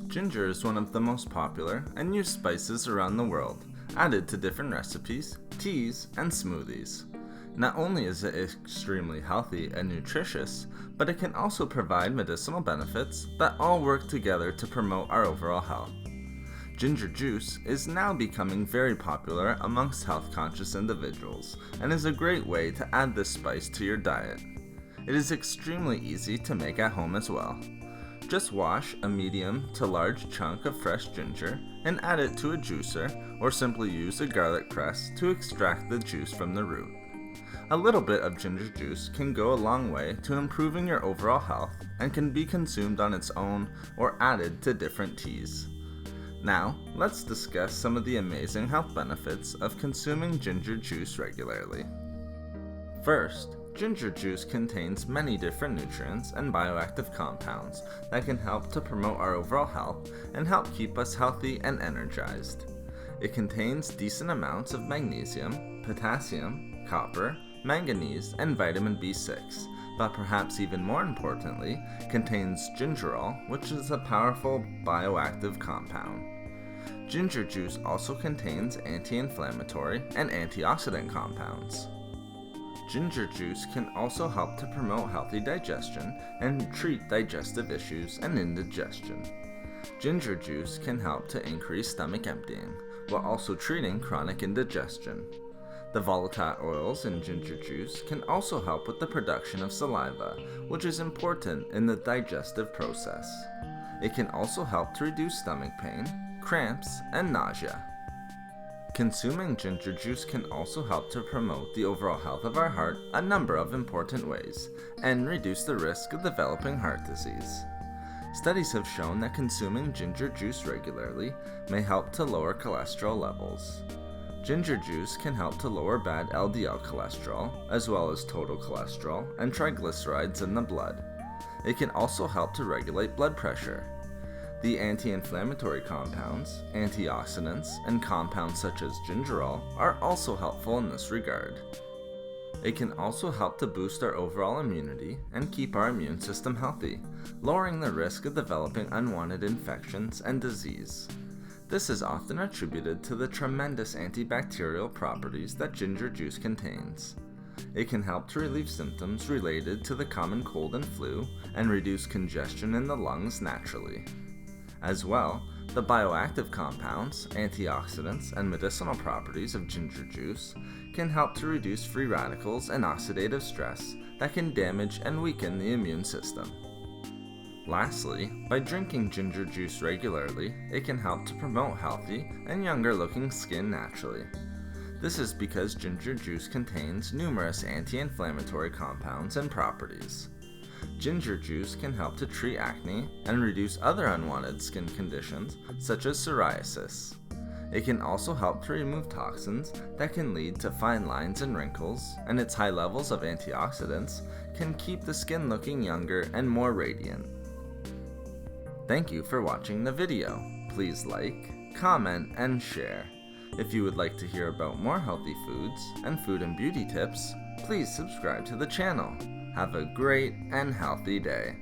Ginger is one of the most popular and used spices around the world, added to different recipes, teas, and smoothies. Not only is it extremely healthy and nutritious, but it can also provide medicinal benefits that all work together to promote our overall health. Ginger juice is now becoming very popular amongst health-conscious individuals and is a great way to add this spice to your diet. It is extremely easy to make at home as well. Just wash a medium to large chunk of fresh ginger and add it to a juicer, or simply use a garlic press to extract the juice from the root. A little bit of ginger juice can go a long way to improving your overall health and can be consumed on its own or added to different teas. Now, let's discuss some of the amazing health benefits of consuming ginger juice regularly. First, ginger juice contains many different nutrients and bioactive compounds that can help to promote our overall health and help keep us healthy and energized. It contains decent amounts of magnesium, potassium, copper, manganese, and vitamin B6, but perhaps even more importantly, contains gingerol, which is a powerful bioactive compound. Ginger juice also contains anti-inflammatory and antioxidant compounds. Ginger juice can also help to promote healthy digestion and treat digestive issues and indigestion. Ginger juice can help to increase stomach emptying, while also treating chronic indigestion. The volatile oils in ginger juice can also help with the production of saliva, which is important in the digestive process. It can also help to reduce stomach pain, cramps, and nausea. Consuming ginger juice can also help to promote the overall health of our heart a number of important ways, and reduce the risk of developing heart disease. Studies have shown that consuming ginger juice regularly may help to lower cholesterol levels. Ginger juice can help to lower bad LDL cholesterol, as well as total cholesterol and triglycerides in the blood. It can also help to regulate blood pressure. The anti-inflammatory compounds, antioxidants, and compounds such as gingerol are also helpful in this regard. It can also help to boost our overall immunity and keep our immune system healthy, lowering the risk of developing unwanted infections and disease. This is often attributed to the tremendous antibacterial properties that ginger juice contains. It can help to relieve symptoms related to the common cold and flu and reduce congestion in the lungs naturally. As well, the bioactive compounds, antioxidants, and medicinal properties of ginger juice can help to reduce free radicals and oxidative stress that can damage and weaken the immune system. Lastly, by drinking ginger juice regularly, it can help to promote healthy and younger-looking skin naturally. This is because ginger juice contains numerous anti-inflammatory compounds and properties. Ginger juice can help to treat acne and reduce other unwanted skin conditions such as psoriasis. It can also help to remove toxins that can lead to fine lines and wrinkles, and its high levels of antioxidants can keep the skin looking younger and more radiant. Thank you for watching the video. Please like, comment, and share. If you would like to hear about more healthy foods and food and beauty tips, please subscribe to the channel. Have a great and healthy day.